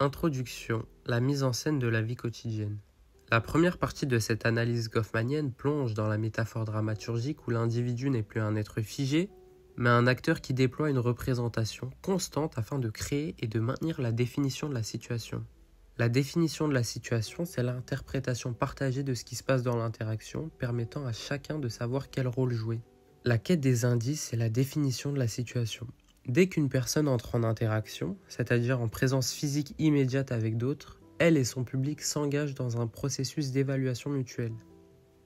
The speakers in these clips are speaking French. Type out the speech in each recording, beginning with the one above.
Introduction, la mise en scène de la vie quotidienne. La première partie de cette analyse goffmanienne plonge dans la métaphore dramaturgique où l'individu n'est plus un être figé, mais un acteur qui déploie une représentation constante afin de créer et de maintenir la définition de la situation. La définition de la situation, c'est l'interprétation partagée de ce qui se passe dans l'interaction, permettant à chacun de savoir quel rôle jouer. La quête des indices, c'est la définition de la situation. Dès qu'une personne entre en interaction, c'est-à-dire en présence physique immédiate avec d'autres, elle et son public s'engagent dans un processus d'évaluation mutuelle.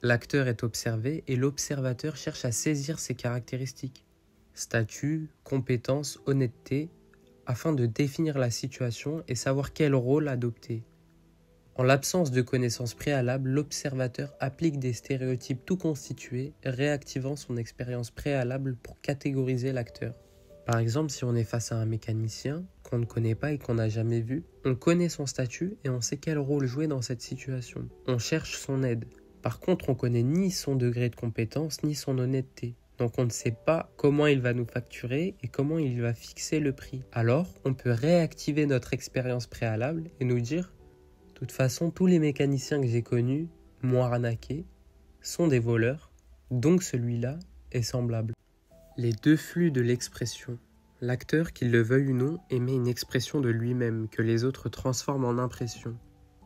L'acteur est observé et l'observateur cherche à saisir ses caractéristiques, statut, compétences, honnêteté, afin de définir la situation et savoir quel rôle adopter. En l'absence de connaissances préalables, l'observateur applique des stéréotypes tout constitués, réactivant son expérience préalable pour catégoriser l'acteur. Par exemple, si on est face à un mécanicien qu'on ne connaît pas et qu'on n'a jamais vu, on connaît son statut et on sait quel rôle jouer dans cette situation. On cherche son aide. Par contre, on ne connaît ni son degré de compétence ni son honnêteté. Donc on ne sait pas comment il va nous facturer et comment il va fixer le prix. Alors, on peut réactiver notre expérience préalable et nous dire « De toute façon, tous les mécaniciens que j'ai connus m'ont arnaqué, sont des voleurs, donc celui-là est semblable. » Les deux flux de l'expression. L'acteur, qu'il le veuille ou non, émet une expression de lui-même que les autres transforment en impression.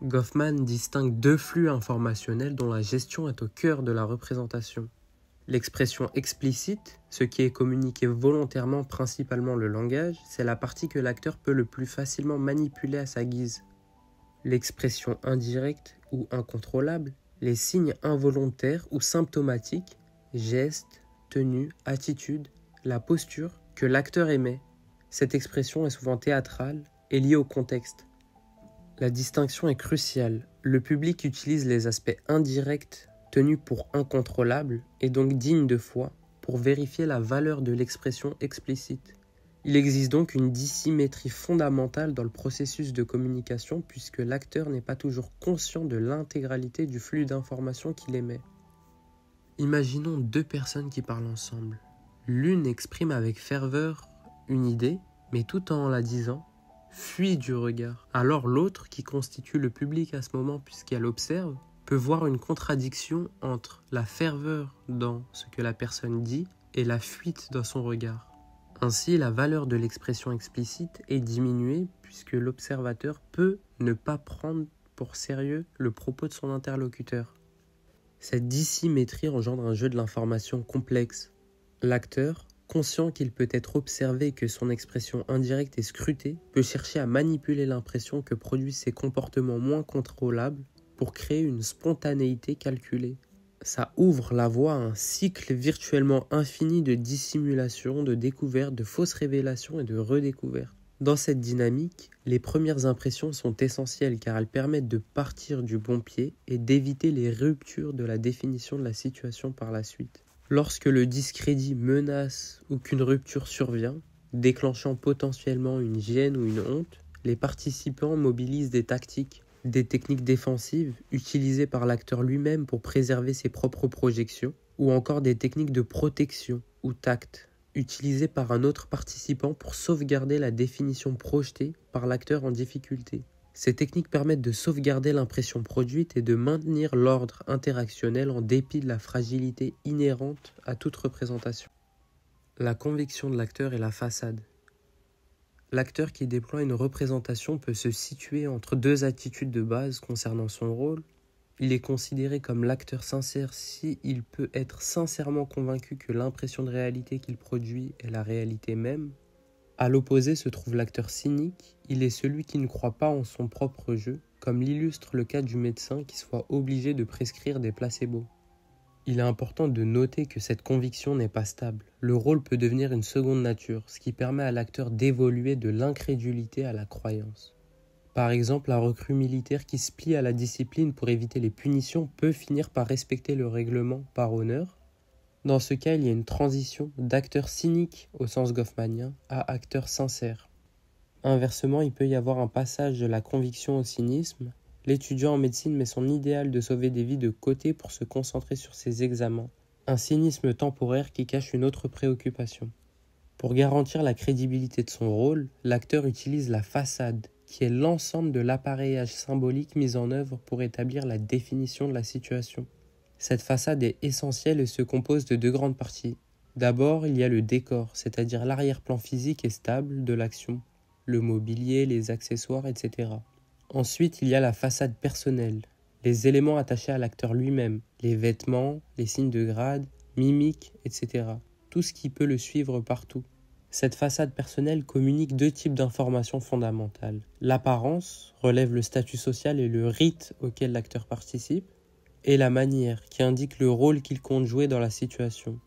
Goffman distingue deux flux informationnels dont la gestion est au cœur de la représentation. L'expression explicite, ce qui est communiqué volontairement, principalement le langage, c'est la partie que l'acteur peut le plus facilement manipuler à sa guise. L'expression indirecte ou incontrôlable, les signes involontaires ou symptomatiques, gestes, tenue, attitude, la posture que l'acteur émet. Cette expression est souvent théâtrale et liée au contexte. La distinction est cruciale. Le public utilise les aspects indirects tenus pour incontrôlables et donc dignes de foi pour vérifier la valeur de l'expression explicite. Il existe donc une dissymétrie fondamentale dans le processus de communication puisque l'acteur n'est pas toujours conscient de l'intégralité du flux d'informations qu'il émet. Imaginons deux personnes qui parlent ensemble. L'une exprime avec ferveur une idée, mais tout en la disant, fuit du regard. Alors l'autre, qui constitue le public à ce moment puisqu'elle observe, peut voir une contradiction entre la ferveur dans ce que la personne dit et la fuite dans son regard. Ainsi, la valeur de l'expression explicite est diminuée puisque l'observateur peut ne pas prendre pour sérieux le propos de son interlocuteur. Cette dissymétrie engendre un jeu de l'information complexe. L'acteur, conscient qu'il peut être observé et que son expression indirecte est scrutée, peut chercher à manipuler l'impression que produisent ses comportements moins contrôlables pour créer une spontanéité calculée. Ça ouvre la voie à un cycle virtuellement infini de dissimulation, de découvertes, de fausses révélations et de redécouvertes. Dans cette dynamique, les premières impressions sont essentielles car elles permettent de partir du bon pied et d'éviter les ruptures de la définition de la situation par la suite. Lorsque le discrédit menace ou qu'une rupture survient, déclenchant potentiellement une gêne ou une honte, les participants mobilisent des tactiques, des techniques défensives utilisées par l'acteur lui-même pour préserver ses propres projections, ou encore des techniques de protection ou tact, utilisées par un autre participant pour sauvegarder la définition projetée par l'acteur en difficulté. Ces techniques permettent de sauvegarder l'impression produite et de maintenir l'ordre interactionnel en dépit de la fragilité inhérente à toute représentation. La conviction de l'acteur est la façade. L'acteur qui déploie une représentation peut se situer entre deux attitudes de base concernant son rôle. Il est considéré comme l'acteur sincère s'il peut être sincèrement convaincu que l'impression de réalité qu'il produit est la réalité même. À l'opposé se trouve l'acteur cynique, il est celui qui ne croit pas en son propre jeu, comme l'illustre le cas du médecin qui soit obligé de prescrire des placebos. Il est important de noter que cette conviction n'est pas stable. Le rôle peut devenir une seconde nature, ce qui permet à l'acteur d'évoluer de l'incrédulité à la croyance. Par exemple, un recrue militaire qui se plie à la discipline pour éviter les punitions peut finir par respecter le règlement par honneur. Dans ce cas, il y a une transition d'acteur cynique au sens goffmanien à acteur sincère. Inversement, il peut y avoir un passage de la conviction au cynisme. L'étudiant en médecine met son idéal de sauver des vies de côté pour se concentrer sur ses examens. Un cynisme temporaire qui cache une autre préoccupation. Pour garantir la crédibilité de son rôle, l'acteur utilise la façade, qui est l'ensemble de l'appareillage symbolique mis en œuvre pour établir la définition de la situation. Cette façade est essentielle et se compose de deux grandes parties. D'abord, il y a le décor, c'est-à-dire l'arrière-plan physique et stable de l'action, le mobilier, les accessoires, etc. Ensuite, il y a la façade personnelle, les éléments attachés à l'acteur lui-même, les vêtements, les signes de grade, mimiques, etc. Tout ce qui peut le suivre partout. Cette façade personnelle communique deux types d'informations fondamentales. L'apparence relève le statut social et le rite auquel l'acteur participe, et la manière qui indique le rôle qu'il compte jouer dans la situation.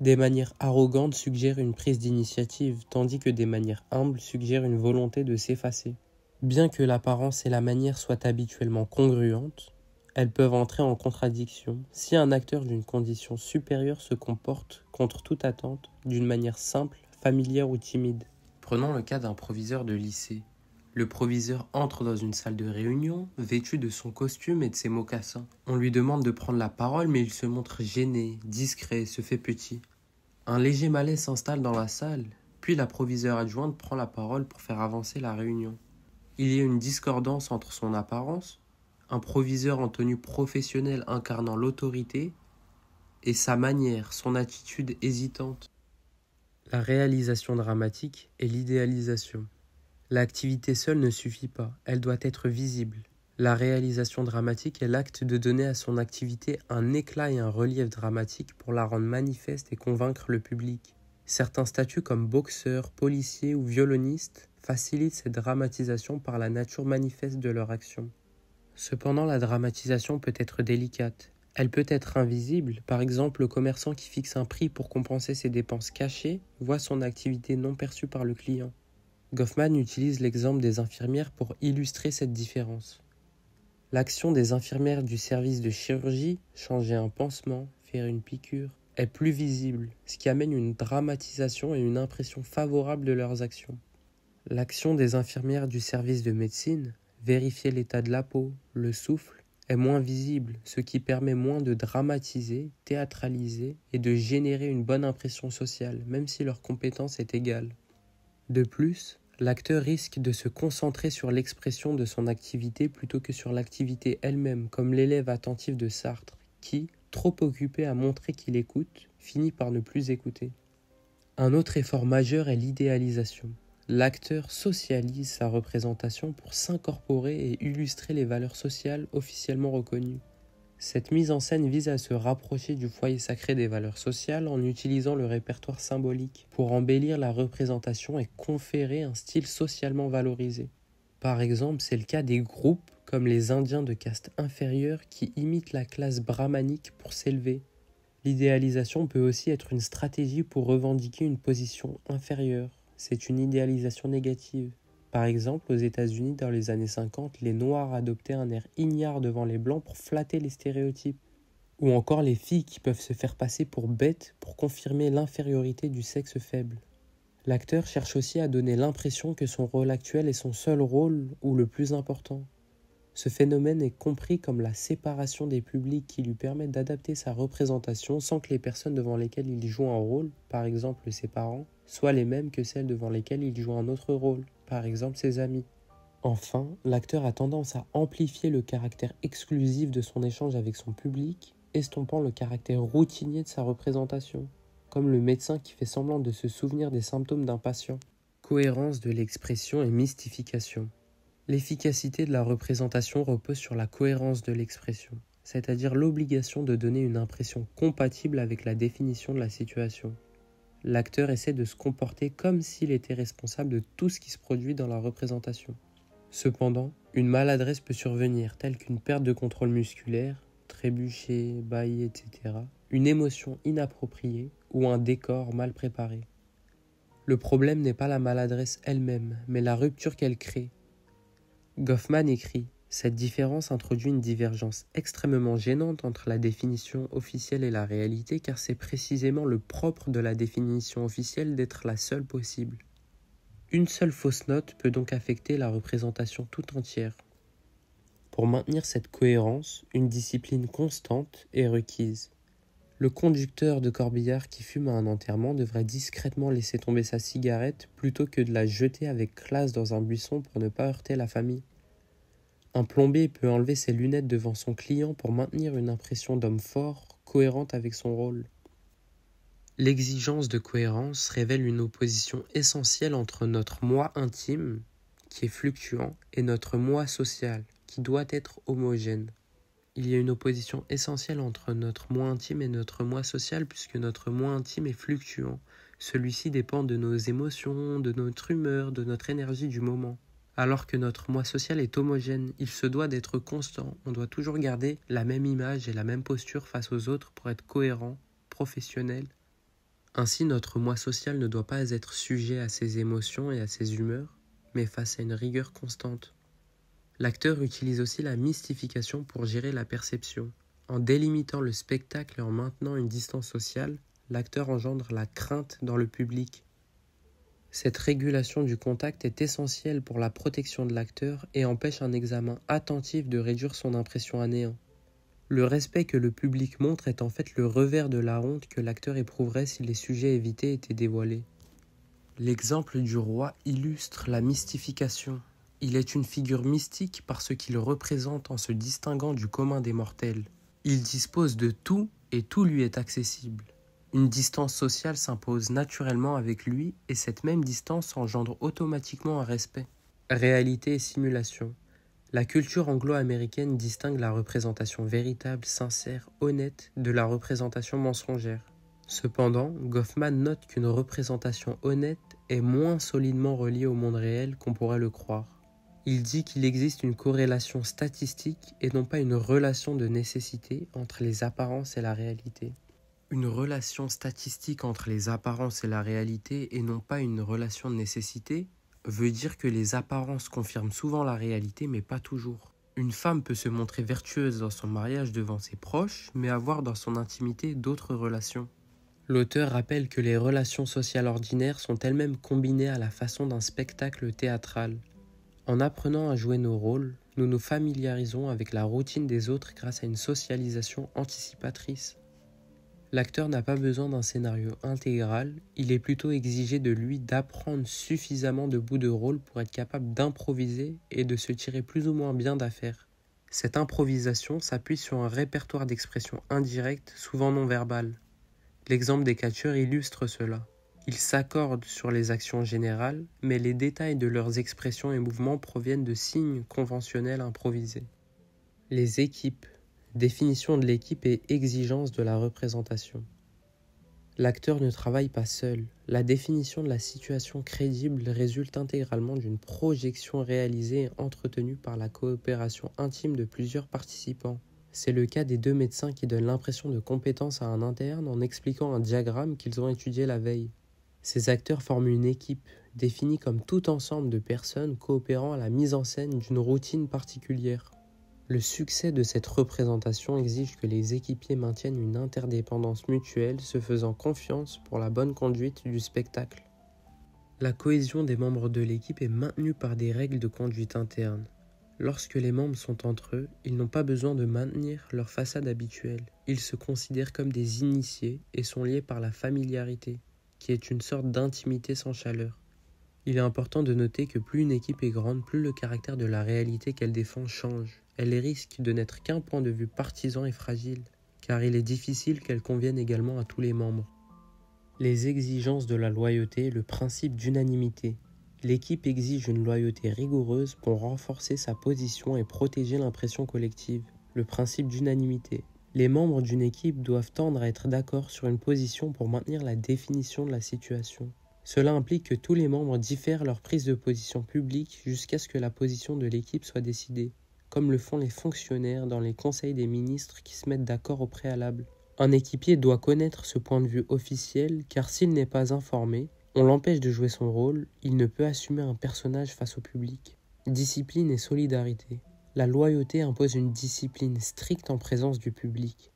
Des manières arrogantes suggèrent une prise d'initiative, tandis que des manières humbles suggèrent une volonté de s'effacer. Bien que l'apparence et la manière soient habituellement congruentes, elles peuvent entrer en contradiction si un acteur d'une condition supérieure se comporte, contre toute attente, d'une manière simple, familière ou timide. Prenons le cas d'un proviseur de lycée. Le proviseur entre dans une salle de réunion, vêtu de son costume et de ses mocassins. On lui demande de prendre la parole, mais il se montre gêné, discret, se fait petit. Un léger malaise s'installe dans la salle, puis la proviseure adjointe prend la parole pour faire avancer la réunion. Il y a une discordance entre son apparence, un proviseur en tenue professionnelle incarnant l'autorité, et sa manière, son attitude hésitante. La réalisation dramatique et l'idéalisation. L'activité seule ne suffit pas, elle doit être visible. La réalisation dramatique est l'acte de donner à son activité un éclat et un relief dramatique pour la rendre manifeste et convaincre le public. Certains statuts comme boxeurs, policiers ou violonistes facilitent cette dramatisation par la nature manifeste de leur action. Cependant, la dramatisation peut être délicate. Elle peut être invisible, par exemple le commerçant qui fixe un prix pour compenser ses dépenses cachées voit son activité non perçue par le client. Goffman utilise l'exemple des infirmières pour illustrer cette différence. L'action des infirmières du service de chirurgie, changer un pansement, faire une piqûre, est plus visible, ce qui amène une dramatisation et une impression favorable de leurs actions. L'action des infirmières du service de médecine, vérifier l'état de la peau, le souffle, est moins visible, ce qui permet moins de dramatiser, théâtraliser et de générer une bonne impression sociale, même si leur compétence est égale. De plus, l'acteur risque de se concentrer sur l'expression de son activité plutôt que sur l'activité elle-même, comme l'élève attentif de Sartre, qui, trop occupé à montrer qu'il écoute, finit par ne plus écouter. Un autre effort majeur est l'idéalisation. L'acteur socialise sa représentation pour s'incorporer et illustrer les valeurs sociales officiellement reconnues. Cette mise en scène vise à se rapprocher du foyer sacré des valeurs sociales en utilisant le répertoire symbolique pour embellir la représentation et conférer un style socialement valorisé. Par exemple, c'est le cas des groupes comme les Indiens de caste inférieure qui imitent la classe brahmanique pour s'élever. L'idéalisation peut aussi être une stratégie pour revendiquer une position inférieure. C'est une idéalisation négative. Par exemple, aux États-Unis, dans les années 50, les Noirs adoptaient un air ignare devant les Blancs pour flatter les stéréotypes. Ou encore les filles qui peuvent se faire passer pour bêtes pour confirmer l'infériorité du sexe faible. L'acteur cherche aussi à donner l'impression que son rôle actuel est son seul rôle ou le plus important. Ce phénomène est compris comme la séparation des publics qui lui permet d'adapter sa représentation sans que les personnes devant lesquelles il joue un rôle, par exemple ses parents, soient les mêmes que celles devant lesquelles il joue un autre rôle, par exemple ses amis. Enfin, l'acteur a tendance à amplifier le caractère exclusif de son échange avec son public, estompant le caractère routinier de sa représentation, comme le médecin qui fait semblant de se souvenir des symptômes d'un patient. Cohérence de l'expression et mystification. L'efficacité de la représentation repose sur la cohérence de l'expression, c'est-à-dire l'obligation de donner une impression compatible avec la définition de la situation. L'acteur essaie de se comporter comme s'il était responsable de tout ce qui se produit dans la représentation. Cependant, une maladresse peut survenir, telle qu'une perte de contrôle musculaire, trébucher, bâiller, etc., une émotion inappropriée ou un décor mal préparé. Le problème n'est pas la maladresse elle-même, mais la rupture qu'elle crée. Goffman écrit « Cette différence introduit une divergence extrêmement gênante entre la définition officielle et la réalité car c'est précisément le propre de la définition officielle d'être la seule possible. Une seule fausse note peut donc affecter la représentation tout entière. Pour maintenir cette cohérence, une discipline constante est requise. Le conducteur de corbillard qui fume à un enterrement devrait discrètement laisser tomber sa cigarette plutôt que de la jeter avec classe dans un buisson pour ne pas heurter la famille. Un plombier peut enlever ses lunettes devant son client pour maintenir une impression d'homme fort, cohérente avec son rôle. L'exigence de cohérence révèle une opposition essentielle entre notre moi intime, qui est fluctuant, et notre moi social, qui doit être homogène. Il y a une opposition essentielle entre notre moi intime et notre moi social, puisque notre moi intime est fluctuant. Celui-ci dépend de nos émotions, de notre humeur, de notre énergie du moment. Alors que notre moi social est homogène, il se doit d'être constant. On doit toujours garder la même image et la même posture face aux autres pour être cohérent, professionnel. Ainsi, notre moi social ne doit pas être sujet à ses émotions et à ses humeurs, mais face à une rigueur constante. L'acteur utilise aussi la mystification pour gérer la perception. En délimitant le spectacle et en maintenant une distance sociale, l'acteur engendre la crainte dans le public. Cette régulation du contact est essentielle pour la protection de l'acteur et empêche un examen attentif de réduire son impression à néant. Le respect que le public montre est en fait le revers de la honte que l'acteur éprouverait si les sujets évités étaient dévoilés. L'exemple du roi illustre la mystification. Il est une figure mystique parce qu'il représente en se distinguant du commun des mortels. Il dispose de tout et tout lui est accessible. Une distance sociale s'impose naturellement avec lui et cette même distance engendre automatiquement un respect. Réalité et simulation. La culture anglo-américaine distingue la représentation véritable, sincère, honnête de la représentation mensongère. Cependant, Goffman note qu'une représentation honnête est moins solidement reliée au monde réel qu'on pourrait le croire. Il dit qu'il existe une corrélation statistique et non pas une relation de nécessité entre les apparences et la réalité. Une relation statistique entre les apparences et la réalité et non pas une relation de nécessité veut dire que les apparences confirment souvent la réalité mais pas toujours. Une femme peut se montrer vertueuse dans son mariage devant ses proches mais avoir dans son intimité d'autres relations. L'auteur rappelle que les relations sociales ordinaires sont elles-mêmes combinées à la façon d'un spectacle théâtral. En apprenant à jouer nos rôles, nous nous familiarisons avec la routine des autres grâce à une socialisation anticipatrice. L'acteur n'a pas besoin d'un scénario intégral, il est plutôt exigé de lui d'apprendre suffisamment de bouts de rôle pour être capable d'improviser et de se tirer plus ou moins bien d'affaire. Cette improvisation s'appuie sur un répertoire d'expressions indirectes, souvent non verbales. L'exemple des catcheurs illustre cela. Ils s'accordent sur les actions générales, mais les détails de leurs expressions et mouvements proviennent de signes conventionnels improvisés. Les équipes. Définition de l'équipe et exigence de la représentation. L'acteur ne travaille pas seul. La définition de la situation crédible résulte intégralement d'une projection réalisée et entretenue par la coopération intime de plusieurs participants. C'est le cas des deux médecins qui donnent l'impression de compétence à un interne en expliquant un diagramme qu'ils ont étudié la veille. Ces acteurs forment une équipe, définie comme tout ensemble de personnes coopérant à la mise en scène d'une routine particulière. Le succès de cette représentation exige que les équipiers maintiennent une interdépendance mutuelle, se faisant confiance pour la bonne conduite du spectacle. La cohésion des membres de l'équipe est maintenue par des règles de conduite interne. Lorsque les membres sont entre eux, ils n'ont pas besoin de maintenir leur façade habituelle. Ils se considèrent comme des initiés et sont liés par la familiarité, qui est une sorte d'intimité sans chaleur. Il est important de noter que plus une équipe est grande, plus le caractère de la réalité qu'elle défend change. Elle risque de n'être qu'un point de vue partisan et fragile, car il est difficile qu'elle convienne également à tous les membres. Les exigences de la loyauté et le principe d'unanimité. L'équipe exige une loyauté rigoureuse pour renforcer sa position et protéger l'impression collective. Le principe d'unanimité. Les membres d'une équipe doivent tendre à être d'accord sur une position pour maintenir la définition de la situation. Cela implique que tous les membres diffèrent leur prise de position publique jusqu'à ce que la position de l'équipe soit décidée, comme le font les fonctionnaires dans les conseils des ministres qui se mettent d'accord au préalable. Un équipier doit connaître ce point de vue officiel car s'il n'est pas informé, on l'empêche de jouer son rôle, il ne peut assumer un personnage face au public. Discipline et solidarité. La loyauté impose une discipline stricte en présence du public.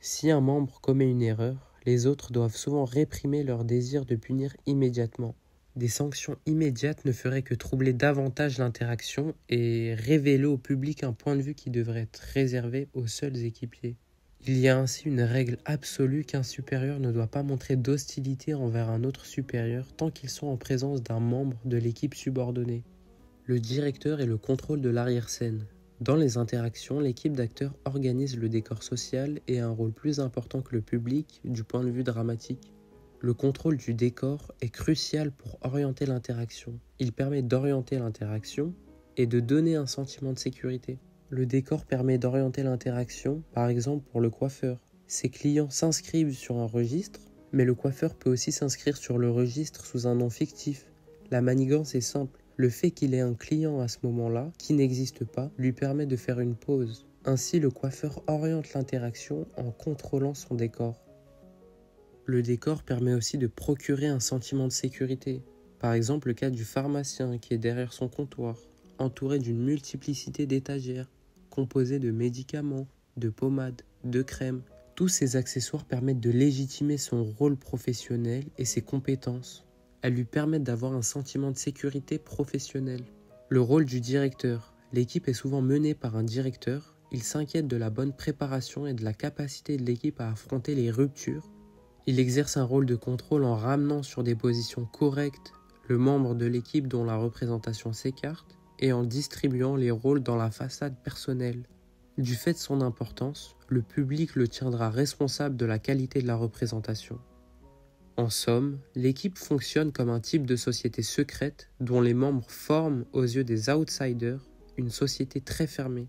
Si un membre commet une erreur, les autres doivent souvent réprimer leur désir de punir immédiatement. Des sanctions immédiates ne feraient que troubler davantage l'interaction et révéler au public un point de vue qui devrait être réservé aux seuls équipiers. Il y a ainsi une règle absolue qu'un supérieur ne doit pas montrer d'hostilité envers un autre supérieur tant qu'ils sont en présence d'un membre de l'équipe subordonnée. Le directeur est le contrôle de l'arrière-scène. Dans les interactions, l'équipe d'acteurs organise le décor social et a un rôle plus important que le public du point de vue dramatique. Le contrôle du décor est crucial pour orienter l'interaction. Il permet d'orienter l'interaction et de donner un sentiment de sécurité. Le décor permet d'orienter l'interaction, par exemple pour le coiffeur. Ses clients s'inscrivent sur un registre, mais le coiffeur peut aussi s'inscrire sur le registre sous un nom fictif. La manigance est simple. Le fait qu'il ait un client à ce moment-là, qui n'existe pas, lui permet de faire une pause. Ainsi, le coiffeur oriente l'interaction en contrôlant son décor. Le décor permet aussi de procurer un sentiment de sécurité. Par exemple, le cas du pharmacien qui est derrière son comptoir, entouré d'une multiplicité d'étagères, composées de médicaments, de pommades, de crèmes. Tous ces accessoires permettent de légitimer son rôle professionnel et ses compétences. Elles lui permettent d'avoir un sentiment de sécurité professionnelle. Le rôle du directeur. L'équipe est souvent menée par un directeur. Il s'inquiète de la bonne préparation et de la capacité de l'équipe à affronter les ruptures. Il exerce un rôle de contrôle en ramenant sur des positions correctes le membre de l'équipe dont la représentation s'écarte et en distribuant les rôles dans la façade personnelle. Du fait de son importance, le public le tiendra responsable de la qualité de la représentation. En somme, l'équipe fonctionne comme un type de société secrète dont les membres forment aux yeux des outsiders une société très fermée.